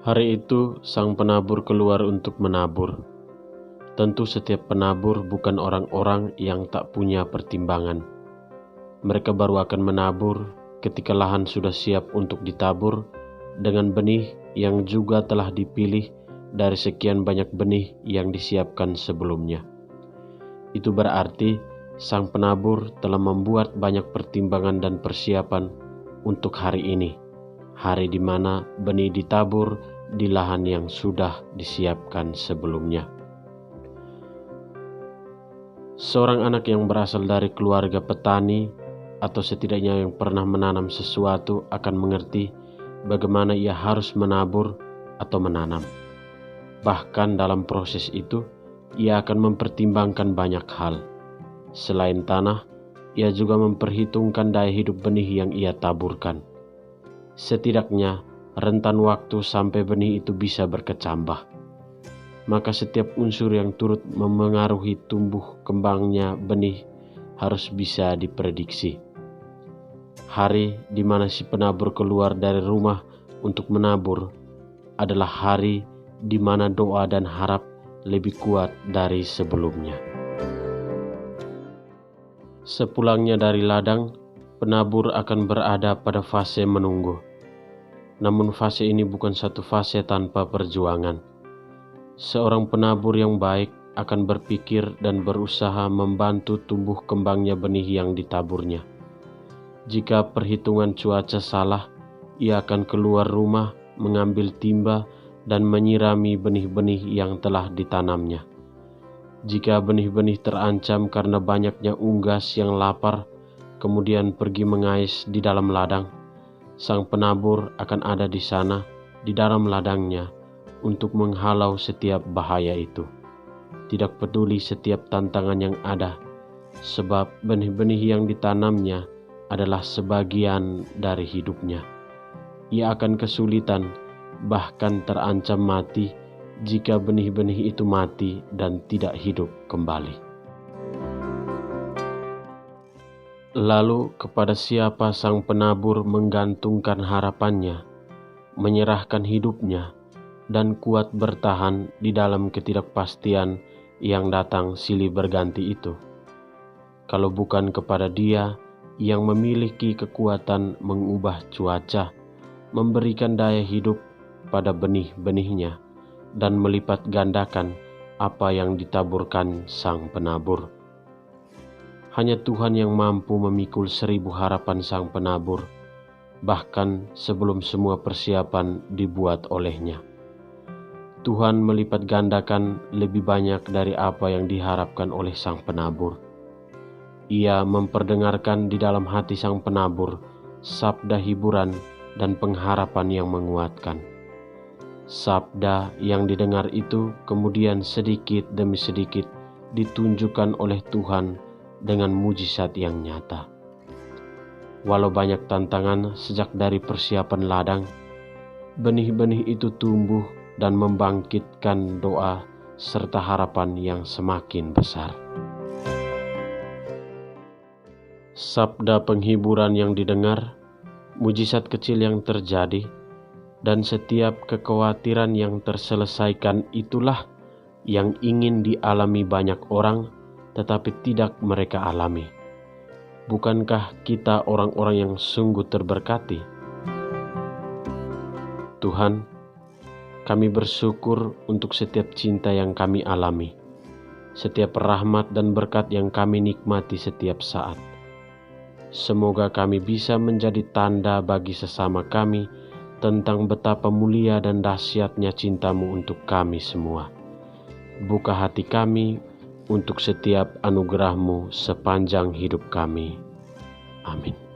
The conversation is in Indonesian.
Hari itu sang penabur keluar untuk menabur. Tentu setiap penabur bukan orang-orang yang tak punya pertimbangan. Mereka baru akan menabur ketika lahan sudah siap untuk ditabur dengan benih yang juga telah dipilih dari sekian banyak benih yang disiapkan sebelumnya. Itu berarti sang penabur telah membuat banyak pertimbangan dan persiapan untuk hari ini, hari di mana benih ditabur di lahan yang sudah disiapkan sebelumnya. Seorang anak yang berasal dari keluarga petani atau setidaknya yang pernah menanam sesuatu akan mengerti bagaimana ia harus menabur atau menanam. Bahkan dalam proses itu, ia akan mempertimbangkan banyak hal. Selain tanah, ia juga memperhitungkan daya hidup benih yang ia taburkan. Setidaknya, rentan waktu sampai benih itu bisa berkecambah. Maka setiap unsur yang turut memengaruhi tumbuh kembangnya benih harus bisa diprediksi. Hari di mana si penabur keluar dari rumah untuk menabur adalah hari di mana doa dan harap lebih kuat dari sebelumnya. Sepulangnya dari ladang, penabur akan berada pada fase menunggu. Namun fase ini bukan satu fase tanpa perjuangan. Seorang penabur yang baik akan berpikir dan berusaha membantu tumbuh kembangnya benih yang ditaburnya. Jika perhitungan cuaca salah, ia akan keluar rumah, mengambil timba, dan menyirami benih-benih yang telah ditanamnya. Jika benih-benih terancam karena banyaknya unggas yang lapar, kemudian pergi mengais di dalam ladang, sang penabur akan ada di sana, di dalam ladangnya, untuk menghalau setiap bahaya itu. Tidak peduli setiap tantangan yang ada, sebab benih-benih yang ditanamnya adalah sebagian dari hidupnya. Ia akan kesulitan, bahkan terancam mati, jika benih-benih itu mati dan tidak hidup kembali. Lalu kepada siapa sang penabur menggantungkan harapannya, menyerahkan hidupnya, dan kuat bertahan di dalam ketidakpastian yang datang silih berganti itu? Kalau bukan kepada Dia yang memiliki kekuatan mengubah cuaca, memberikan daya hidup pada benih-benihnya, dan melipat gandakan apa yang ditaburkan sang penabur. Hanya Tuhan yang mampu memikul 1000 harapan sang penabur, bahkan sebelum semua persiapan dibuat olehnya. Tuhan melipat gandakan lebih banyak dari apa yang diharapkan oleh sang penabur. Ia memperdengarkan di dalam hati sang penabur sabda hiburan dan pengharapan yang menguatkan. Sabda yang didengar itu kemudian sedikit demi sedikit ditunjukkan oleh Tuhan dengan mujizat yang nyata. Walau banyak tantangan sejak dari persiapan ladang, benih-benih itu tumbuh dan membangkitkan doa serta harapan yang semakin besar. Sabda penghiburan yang didengar, mujizat kecil yang terjadi, dan setiap kekhawatiran yang terselesaikan itulah yang ingin dialami banyak orang, tetapi tidak mereka alami. Bukankah kita orang-orang yang sungguh terberkati? Tuhan, kami bersyukur untuk setiap cinta yang kami alami, setiap rahmat dan berkat yang kami nikmati setiap saat. Semoga kami bisa menjadi tanda bagi sesama kami tentang betapa mulia dan dahsyatnya cinta-Mu untuk kami semua. Buka hati kami untuk setiap anugerah-Mu sepanjang hidup kami. Amin.